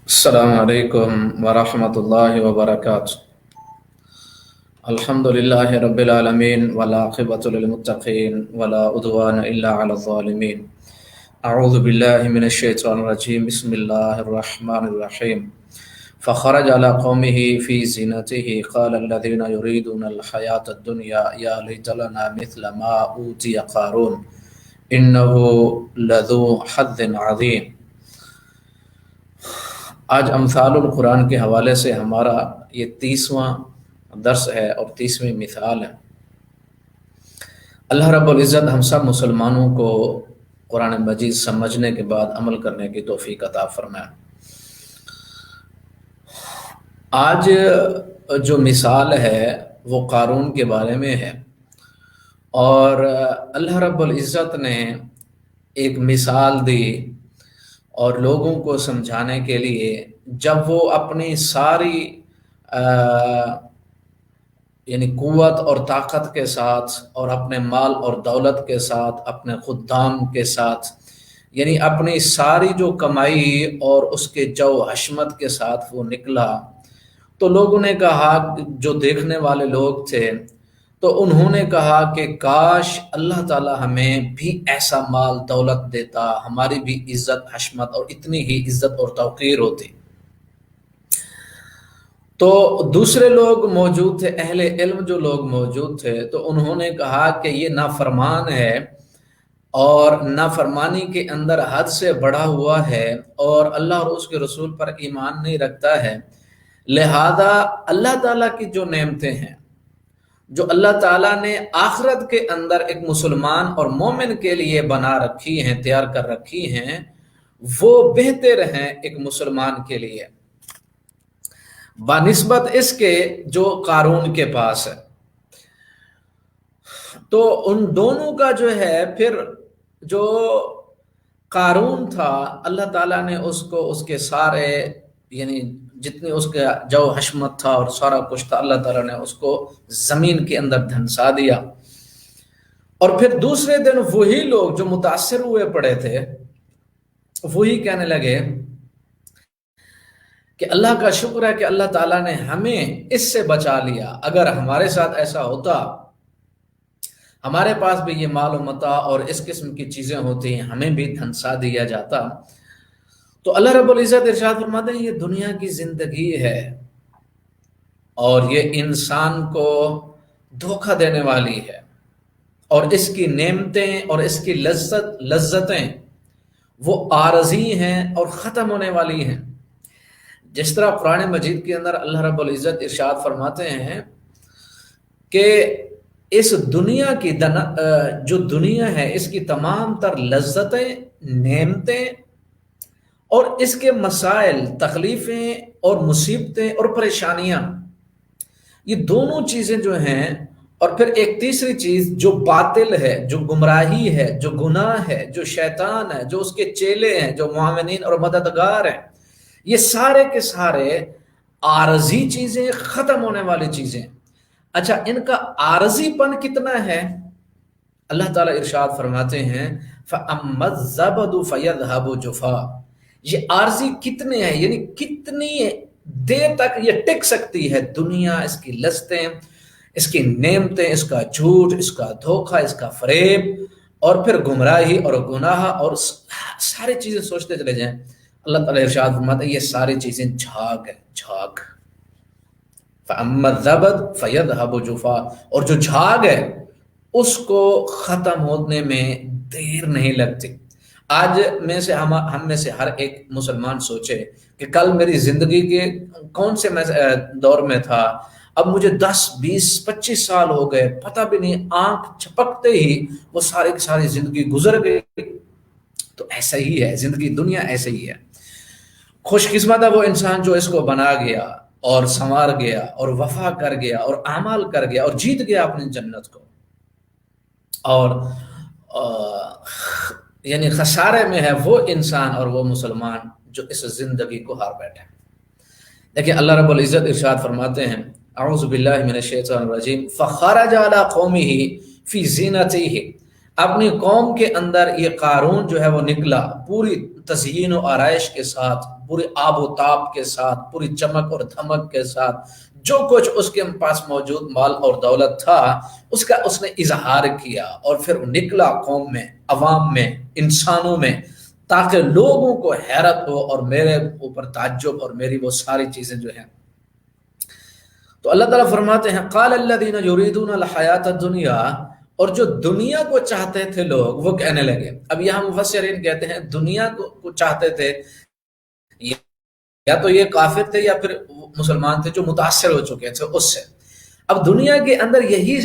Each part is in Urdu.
السلام علیکم ورحمۃ اللہ وبرکاتہ۔ الحمد للہ رب العالمین والعاقبۃ للمتقین ولا عدوان الا علی الظالمین۔ اعوذ باللہ من الشیطان الرجیم، بسم اللہ الرحمن الرحیم۔ فخرج على قومه في زینته قال الذين يريدون الحیاة الدنیا یا لیت لنا مثل ما اوتی قارون انه لذو حظ عظیم۔ آج امثال القرآن کے حوالے سے ہمارا یہ 30واں درس ہے اور 30ویں مثال ہے۔ اللہ رب العزت ہم سب مسلمانوں کو قرآن مجید سمجھنے کے بعد عمل کرنے کی توفیق عطا فرمائے۔ آج جو مثال ہے وہ قارون کے بارے میں ہے، اور اللہ رب العزت نے ایک مثال دی اور لوگوں کو سمجھانے کے لیے، جب وہ اپنی ساری یعنی قوت اور طاقت کے ساتھ اور اپنے مال اور دولت کے ساتھ، اپنے خدام کے ساتھ، یعنی اپنی ساری جو کمائی اور اس کے جو حشمت کے ساتھ وہ نکلا، تو لوگوں نے کہا، جو دیکھنے والے لوگ تھے تو انہوں نے کہا کہ کاش اللہ تعالی ہمیں بھی ایسا مال دولت دیتا، ہماری بھی عزت حشمت اور اتنی ہی عزت اور توقیر ہوتی۔ تو دوسرے لوگ موجود تھے، اہل علم جو لوگ موجود تھے، تو انہوں نے کہا کہ یہ نافرمان ہے اور نافرمانی کے اندر حد سے بڑھا ہوا ہے اور اللہ اور اس کے رسول پر ایمان نہیں رکھتا ہے، لہذا اللہ تعالیٰ کی جو نعمتیں ہیں، جو اللہ تعالیٰ نے آخرت کے اندر ایک مسلمان اور مومن کے لیے بنا رکھی ہیں، تیار کر رکھی ہیں، وہ بہتر ہیں ایک مسلمان کے لیے بنسبت اس کے جو قارون کے پاس ہے۔ تو ان دونوں کا جو ہے، پھر جو قارون تھا، اللہ تعالیٰ نے اس کو اس کے سارے یعنی جتنی اس کا جو حشمت تھا اور سارا کچھ تھا، اللہ تعالیٰ نے اس کو زمین کے اندر دھنسا دیا۔ اور پھر دوسرے دن وہی لوگ جو متاثر ہوئے پڑے تھے، وہی کہنے لگے کہ اللہ کا شکر ہے کہ اللہ تعالیٰ نے ہمیں اس سے بچا لیا، اگر ہمارے ساتھ ایسا ہوتا، ہمارے پاس بھی یہ مال و متاع اور اس قسم کی چیزیں ہوتی، ہمیں بھی دھنسا دیا جاتا۔ تو اللہ رب العزت ارشاد فرماتے ہیں، یہ دنیا کی زندگی ہے اور یہ انسان کو دھوکہ دینے والی ہے، اور اس کی نعمتیں اور اس کی لذتیں وہ عارضی ہیں اور ختم ہونے والی ہیں۔ جس طرح قرآن مجید کے اندر اللہ رب العزت ارشاد فرماتے ہیں کہ اس دنیا کی جو دنیا ہے، اس کی تمام تر لذتیں، نعمتیں اور اس کے مسائل، تکلیفیں اور مصیبتیں اور پریشانیاں، یہ دونوں چیزیں جو ہیں، اور پھر ایک تیسری چیز جو باطل ہے، جو گمراہی ہے، جو گناہ ہے، جو شیطان ہے، جو اس کے چیلے ہیں، جو معاونین اور مددگار ہیں، یہ سارے کے سارے عارضی چیزیں، ختم ہونے والی چیزیں۔ اچھا، ان کا عارضی پن کتنا ہے؟ اللہ تعالیٰ ارشاد فرماتے ہیں فَأَمَّا الزَّبَدُ فَيَذْهَبُ جُفَاءً، یہ عارضی کتنے ہیں، یعنی کتنی دیر تک یہ ٹک سکتی ہے دنیا، اس کی لذتیں، اس کی نعمتیں، اس کا جھوٹ، اس کا دھوکہ، اس کا فریب، اور پھر گمراہی اور گناہ اور ساری چیزیں سوچتے چلے جائیں۔ اللہ تعالیٰ ارشاد فرماتے ہیں یہ ساری چیزیں جھاگ ہے، جھاگ۔ فَأَمَّا الزَّبَدُ فَيَذْهَبُ جُفَاءً، اور جو جھاگ ہے اس کو ختم ہونے میں دیر نہیں لگتی۔ آج میں سے ہم میں سے ہر ایک مسلمان سوچے کہ کل میری زندگی کے کون سے دور میں تھا، اب مجھے 10 20 25 سال ہو گئے، پتہ بھی نہیں، آنکھ چھپکتے ہی وہ ساری کی ساری زندگی گزر گئی۔ تو ایسا ہی ہے زندگی، دنیا ایسے ہی ہے۔ خوش قسمت ہے وہ انسان جو اس کو بنا گیا اور سنوار گیا اور وفا کر گیا اور اعمال کر گیا اور جیت گیا اپنی جنت کو، اور یعنی خسارے میں ہے وہ انسان اور وہ مسلمان جو اس زندگی کو ہار بیٹھے۔ لیکن اللہ رب العزت ارشاد فرماتے ہیں، اعوذ باللہ من الشیطان الرجیم، فخرج علی قومہ فی زینتہ، اپنی قوم کے اندر یہ قارون جو ہے وہ نکلا، پوری تزئین و آرائش کے ساتھ، پورے آب و تاب کے ساتھ، پوری چمک اور دھمک کے ساتھ جو کچھ اس کے پاس موجود مال اور دولت تھا اس کا اس نے اظہار کیا، اور پھر نکلا قوم میں، عوام میں، انسانوں میں، تاکہ لوگوں کو حیرت ہو اور میرے اوپر تعجب اور میری وہ ساری چیزیں جو ہیں۔ تو اللہ تعالیٰ فرماتے ہیں قال الذین یریدون الحیات الدنیا، اور جو دنیا کو چاہتے تھے لوگ وہ کہنے لگے، اب یہاں مفسرین کہتے ہیں دنیا کو چاہتے تھے، یا تو یہ کافر تھے یا پھر مسلمان تھے جو متاثر ہو چکے تھے اس سے۔ اب دنیا کے اندر یہی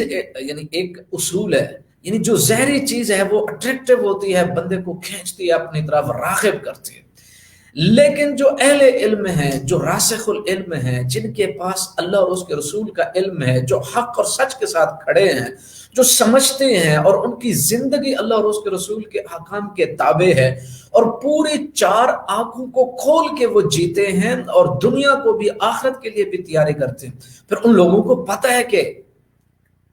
یعنی ایک اصول ہے، یعنی جو زہری چیز ہے وہ اٹریکٹیو ہوتی ہے، بندے کو کھینچتی ہے اپنی طرف، راغب کرتی ہے، لیکن جو اہل علم ہیں، جو راسخ العلم ہیں، جن کے پاس اللہ اور اس کے رسول کا علم ہے، جو حق اور سچ کے ساتھ کھڑے ہیں، جو سمجھتے ہیں اور ان کی زندگی اللہ اور اس کے رسول کے احکام کے تابع ہے، اور پوری چار آنکھوں کو کھول کے وہ جیتے ہیں اور دنیا کو بھی آخرت کے لیے بھی تیاری کرتے ہیں، پھر ان لوگوں کو پتہ ہے کہ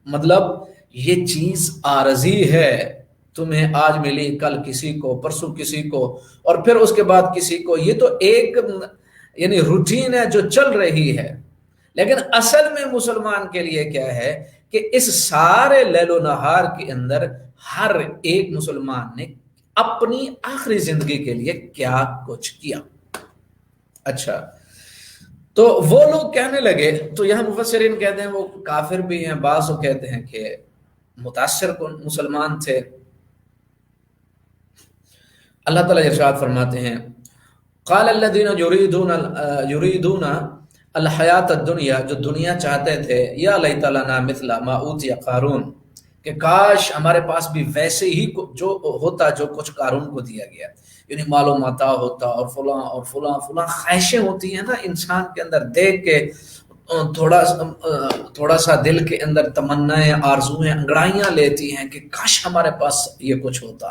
مطلب یہ چیز عارضی ہے، تمہیں آج ملی، کل کسی کو، پرسوں کسی کو، اور پھر اس کے بعد کسی کو، یہ تو ایک یعنی روٹین ہے جو چل رہی ہے۔ لیکن اصل میں مسلمان کے لیے کیا ہے کہ اس سارے لیل و نہار کے اندر ہر ایک مسلمان نے اپنی آخری زندگی کے لیے کیا کچھ کیا۔ اچھا، تو وہ لوگ کہنے لگے، تو یہاں مفسرین کہتے ہیں وہ کافر بھی ہیں، بعض وہ کہتے ہیں کہ متاثر کن مسلمان تھے۔ اللہ تعالیٰ ارشاد فرماتے ہیں قال الذین یریدون الحیات الدنیا، جو دنیا چاہتے تھے، یا لیت لنا مثل ما اوتی قارون، کہ کاش ہمارے پاس بھی ویسے ہی جو ہوتا جو کچھ قارون کو دیا گیا، یعنی مال و متاع ہوتا اور فلاں اور فلاں فلاں خواہشیں ہوتی ہیں نا انسان کے اندر، دیکھ کے تھوڑا سا دل کے اندر تمنائیں، آرزویں انگڑائیاں لیتی ہیں کہ کاش ہمارے پاس یہ کچھ ہوتا۔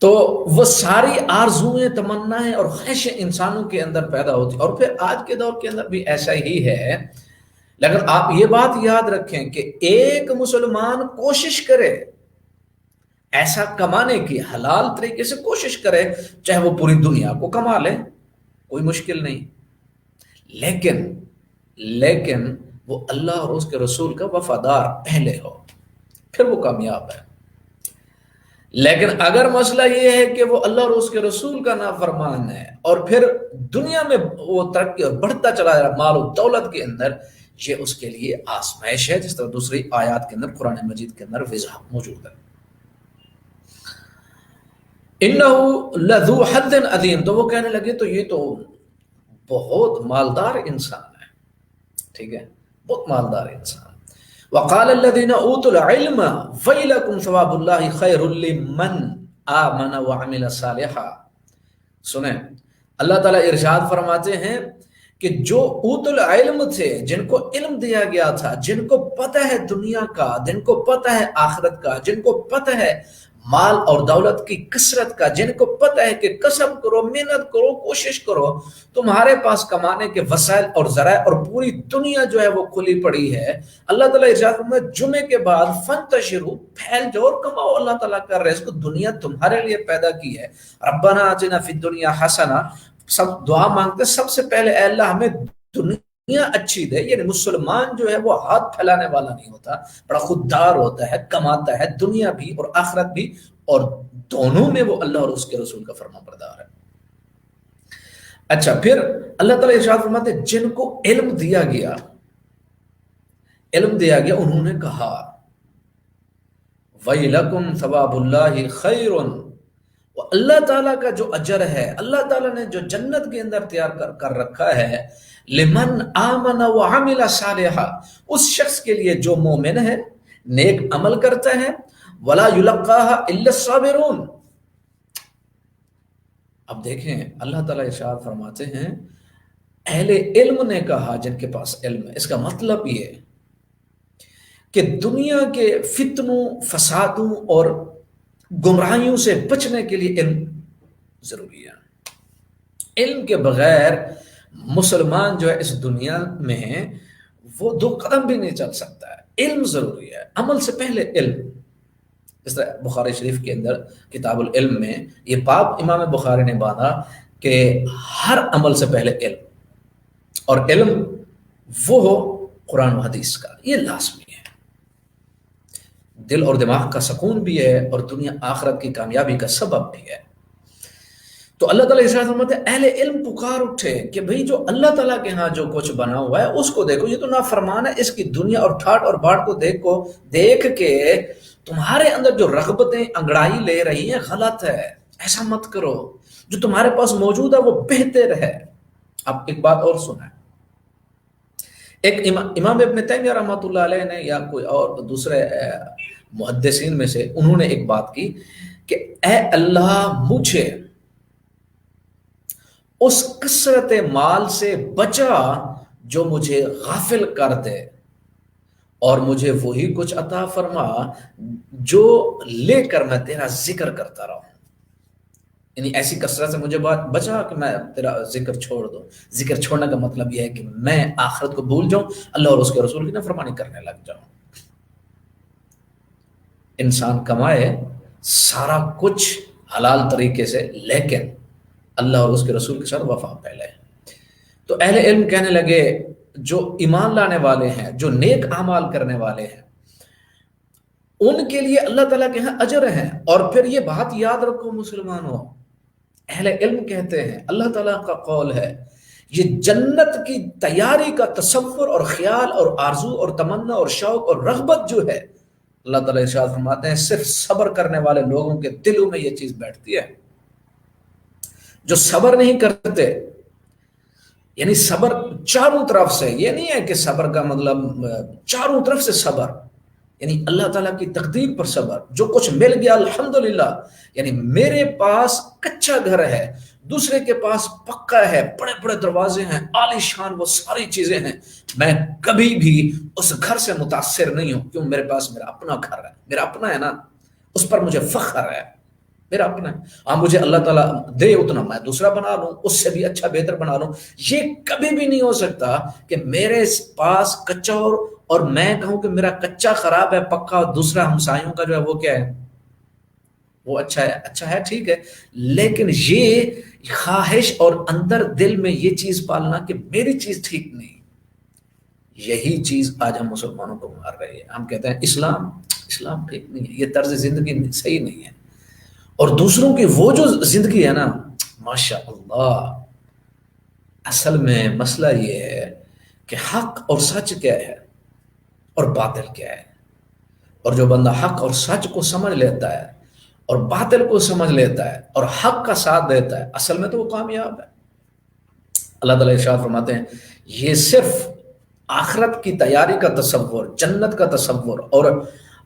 تو وہ ساری آرزویں، تمنائیں اور خواہشیں انسانوں کے اندر پیدا ہوتی، اور پھر آج کے دور کے اندر بھی ایسا ہی ہے۔ لیکن آپ یہ بات یاد رکھیں کہ ایک مسلمان کوشش کرے ایسا کمانے کی، حلال طریقے سے کوشش کرے، چاہے وہ پوری دنیا کو کما لے، کوئی مشکل نہیں، لیکن وہ اللہ اور اس کے رسول کا وفادار پہلے ہو، پھر وہ کامیاب ہے۔ لیکن اگر مسئلہ یہ ہے کہ وہ اللہ اور اس کے رسول کا نافرمان ہے اور پھر دنیا میں وہ ترقی اور بڑھتا چلا جا رہا مال و دولت کے اندر، یہ اس کے لیے آزمائش ہے، جس طرح دوسری آیات کے اندر قرآن مجید کے اندر وضاحت موجود ہے۔ انہو لذو حظ عظیم، تو وہ کہنے لگے تو یہ تو بہت مالدار انسان ہے، ٹھیک ہے، بہت مالدار انسان۔ وقال الذين اوتوا العلم ويلكم ثواب الله خير لمن آمن وعمل صالحا۔ سنیں، اللہ تعالیٰ ارشاد فرماتے ہیں کہ جو اوت العلم تھے، جن کو علم دیا گیا تھا، جن کو پتہ ہے دنیا کا، جن کو پتہ ہے آخرت کا، جن کو پتہ ہے مال اور دولت کی کثرت کا، جن کو پتہ ہے کہ کسب کرو، محنت کرو، کوشش کرو، تمہارے پاس کمانے کے وسائل اور ذرائع اور پوری دنیا جو ہے وہ کھلی پڑی ہے۔ اللہ تعالیٰ ارشاد فرماتا ہے جمعے کے بعد فانتشروا، پھیل جاؤ اور کماؤ، اللہ تعالیٰ کا رزق دنیا تمہارے لیے پیدا کی ہے۔ ربنا آتنا فی الدنیا حسنہ، سب دعا مانگتے سب سے پہلے اے اللہ ہمیں دنیا اچھی دے، یعنی مسلمان جو ہے وہ ہاتھ پھیلانے والا نہیں ہوتا، بڑا خوددار ہوتا ہے، کماتا ہے دنیا بھی اور آخرت بھی، اور دونوں میں وہ اللہ اور اس کے رسول کا فرما بردار ہے۔ اچھا، پھر اللہ تعالیٰ ارشاد فرماتے ہیں جن کو علم دیا گیا، انہوں نے کہا وَيْلَكُمْ ثواب اللہ خیر، اللہ تعالیٰ کا جو اجر ہے، اللہ تعالیٰ نے جو جنت کے اندر تیار کر رکھا ہے، لمن آمن وعمل صالحا، اس شخص کے لیے جو مومن ہے، نیک عمل کرتا ہے، ولا يلقاها الا الصابرون۔ اب دیکھیں اللہ تعالیٰ ارشاد فرماتے ہیں اہل علم نے کہا، جن کے پاس علم ہے، اس کا مطلب یہ کہ دنیا کے فتنوں، فسادوں اور گمراہیوں سے بچنے کے لیے علم ضروری ہے۔ علم کے بغیر مسلمان جو ہے اس دنیا میں وہ دو قدم بھی نہیں چل سکتا ہے۔ علم ضروری ہے، عمل سے پہلے علم۔ اس طرح بخاری شریف کے اندر کتاب العلم میں یہ باب امام بخاری نے باندھا کہ ہر عمل سے پہلے علم، اور علم وہ ہو قرآن و حدیث کا، یہ لازمی ہے، دل اور دماغ کا سکون بھی ہے اور دنیا آخرت کی کامیابی کا سبب بھی ہے۔ تو اللہ تعالیٰ ارشاد فرماتے ہیں اہل علم پکار اٹھے کہ بھئی جو اللہ تعالیٰ کے ہاں جو کچھ بنا ہوا ہے اس کو دیکھو، یہ تو نافرمان ہے، اس کی دنیا اور ٹھاٹ اور باٹ کو دیکھ کے تمہارے اندر جو رغبتیں انگڑائی لے رہی ہیں غلط ہے، ایسا مت کرو، جو تمہارے پاس موجود ہے وہ بہتر ہے۔ اب ایک بات اور سنیں، ایک امام ابن تیمیہ رحمۃ اللہ علیہ نے یا کوئی اور دوسرے محدثین میں سے انہوں نے ایک بات کی کہ اے اللہ مجھے اس کثرت مال سے بچا جو مجھے غافل کر دے، اور مجھے وہی کچھ عطا فرما جو لے کر میں تیرا ذکر کرتا رہوں، یعنی ایسی کثرت سے مجھے بچا کہ میں تیرا ذکر چھوڑ دوں۔ ذکر چھوڑنے کا مطلب یہ ہے کہ میں آخرت کو بھول جاؤں، اللہ اور اس کے رسول کی نافرمانی کرنے لگ جاؤں۔ انسان کمائے سارا کچھ حلال طریقے سے، لیکن اللہ اور اس کے رسول کے ساتھ وفا پہلے۔ تو اہل علم کہنے لگے جو ایمان لانے والے ہیں، جو نیک اعمال کرنے والے ہیں، ان کے لیے اللہ تعالیٰ کے ہاں اجر ہیں۔ اور پھر یہ بات یاد رکھو مسلمانوں، اہل علم کہتے ہیں اللہ تعالیٰ کا قول ہے یہ جنت کی تیاری کا تصور اور خیال اور آرزو اور تمنا اور شوق اور رغبت جو ہے، اللہ تعالیٰ ارشاد فرماتے ہیں صرف صبر کرنے والے لوگوں کے دلوں میں یہ چیز بیٹھتی ہے۔ جو صبر نہیں کرتے، یعنی صبر چاروں طرف سے، یہ نہیں ہے کہ صبر کا مطلب چاروں طرف سے صبر، یعنی اللہ تعالیٰ کی تقدیر پر صبر، جو کچھ مل گیا الحمدللہ، یعنی میرے پاس کچا گھر ہے، دوسرے کے پاس پکا ہے، بڑے بڑے دروازے ہیں، عالی شان وہ ساری چیزیں ہیں، میں کبھی بھی اس گھر سے متاثر نہیں ہوں، کیوں؟ میرے پاس میرا اپنا گھر ہے، میرا اپنا ہے نا، اس پر مجھے فخر ہے، میرا اپنا ہے۔ ہاں مجھے اللہ تعالیٰ دے اتنا میں دوسرا بنا لوں، اس سے بھی اچھا بہتر بنا لوں، یہ کبھی بھی نہیں ہو سکتا کہ میرے پاس کچا اور میں کہوں کہ میرا کچا خراب ہے، پکا اور دوسرا ہمسایوں کا جو ہے وہ کیا ہے، وہ اچھا ہے ٹھیک ہے، لیکن یہ خواہش اور اندر دل میں یہ چیز پالنا کہ میری چیز ٹھیک نہیں، یہی چیز آج ہم مسلمانوں کو مار رہی ہے۔ ہم کہتے ہیں اسلام ٹھیک نہیں ہے، یہ طرز زندگی صحیح نہیں ہے، اور دوسروں کی وہ جو زندگی ہے نا ماشاء اللہ، اصل میں مسئلہ یہ ہے کہ حق اور سچ کیا ہے اور باطل کیا ہے، اور جو بندہ حق اور سچ کو سمجھ لیتا ہے اور باطل کو سمجھ لیتا ہے اور حق کا ساتھ دیتا ہے، اصل میں تو وہ کامیاب ہے۔ اللہ تعالیٰ ارشاد فرماتے ہیں یہ صرف آخرت کی تیاری کا تصور، جنت کا تصور اور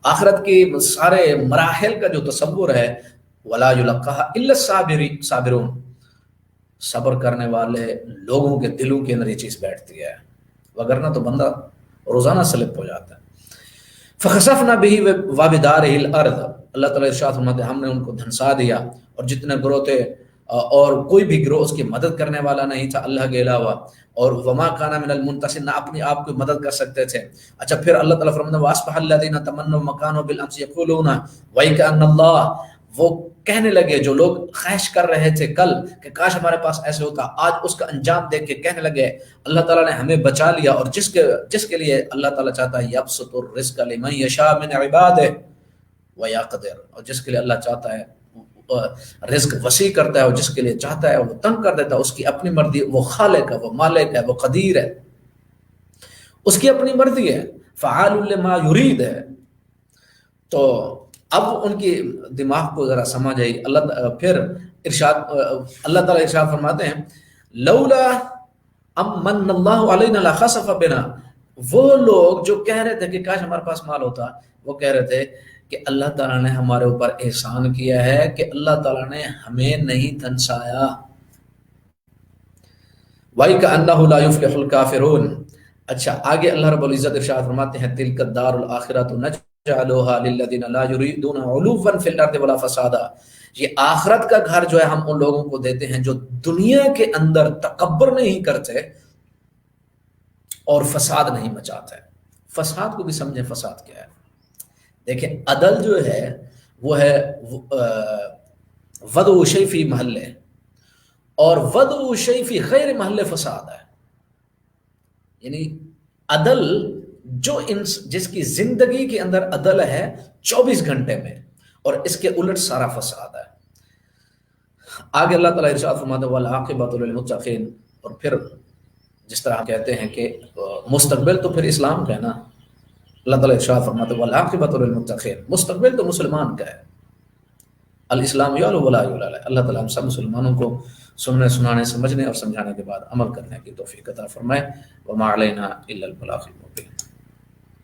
آخرت کی سارے مراحل کا جو تصور ہے، وَلَا يُلَقَّاهَا إِلَّا الصَّابِرُونَ، صبر کرنے والے لوگوں کے دلوں کے اندر یہ چیز بیٹھتی ہے، وگرنہ تو بندہ روزانہ سلپ ہو جاتا ہے۔ فَخَسَفْنَا بِهِ وَبِدَارِهِ الْأَرْضَ، اللہ تعالیٰ ارشاد فرماتے ہیں ہم نے ان کو دھنسا دیا، اور جتنے گروہ تھے اور کوئی بھی گروہ اس کی مدد کرنے والا نہیں تھا اللہ کے علاوہ، اور وما کان من المنتصر، نہ اپنی آپ کو مدد کر سکتے تھے۔ اچھا پھر اللہ تعالیٰ فرماتے ہیں وَأَصْبَحَ الَّذِينَ تَمَنَّوْا مَكَانَهُ بِالْأَمْسِ يَقُولُونَ وَيْكَأَنَّ اللَّهَ، وہ کہنے لگے جو لوگ خواہش کر رہے تھے کل کہ کاش ہمارے پاس ایسے ہوتا، آج اس کا انجام دیکھ کے کہنے لگے اللہ تعالیٰ نے ہمیں بچا لیا، اور جس کے لیے اللہ تعالیٰ چاہتا ہے یبسط الرزق لمن یشاء من عبادہ ویقدر، اور جس کے لیے اللہ چاہتا ہے رزق وسیع کرتا ہے، اور جس کے لیے چاہتا ہے وہ تنگ کر دیتا ہے، اس کی اپنی مرضی، وہ خالق ہے، وہ مالک ہے، وہ قدیر ہے، اس کی اپنی مرضی ہے، فعال لما یرید ہے۔ تو اب ان کی دماغ کو ذرا سمجھ آئی، پھر اللہ تعالیٰ ارشاد فرماتے ہیں لولا امن اللہ علینا لخسف بنا، وہ لوگ جو کہہ رہے تھے کہ کاش ہمارے پاس مال ہوتا، وہ کہہ رہے تھے کہ اللہ تعالیٰ نے ہمارے اوپر احسان کیا ہے کہ اللہ تعالیٰ نے ہمیں نہیں دھنسایا۔ وَإِكَأَنَّهُ لَا يُفْلِحُ الْكَافِرُونَ، اچھا آگے اللہ رب العزت ارشاد فرماتے ہیں تِلْكَ الدَّارُ الْآخِرَةُ نَجْعَلُهَا لِلَّذِينَ لَا يُرِيدُونَ عُلُوًّا فِي الْأَرْضِ وَلَا فَسَادًا، یہ آخرت کا گھر جو ہے ہم ان لوگوں کو دیتے ہیں جو دنیا کے اندر تکبر نہیں کرتے اور فساد نہیں مچاتے۔ فساد کو بھی سمجھیں، فساد کیا ہے؟ دیکھیں عدل جو ہے وہ ہے وضع شیء فی محلہ، اور وضع شیء فی غیر محلہ فساد ہے، یعنی عدل جو جس کی زندگی کے اندر عدل ہے 24 گھنٹے میں، اور اس کے الٹ سارا فساد ہے۔ آگے اللہ تعالیٰ ارشاد فرماتا ہے والعاقبۃ للمتقین، اور پھر جس طرح ہم کہتے ہیں کہ مستقبل تو پھر اسلام کا ہے نا، اللہ تعالیٰ ارشاد فرماتا ہے والعاقبۃ للمتقین، مستقبل تو مسلمان کا ہے، الاسلام یعلو ولا یعلی علیہ۔ اللہ تعالیٰ ہم سب مسلمانوں کو سننے، سنانے، سمجھنے اور سمجھانے کے بعد عمل کرنے کی توفیق عطا فرمائے۔ وما علینا الا البلاغ المبین۔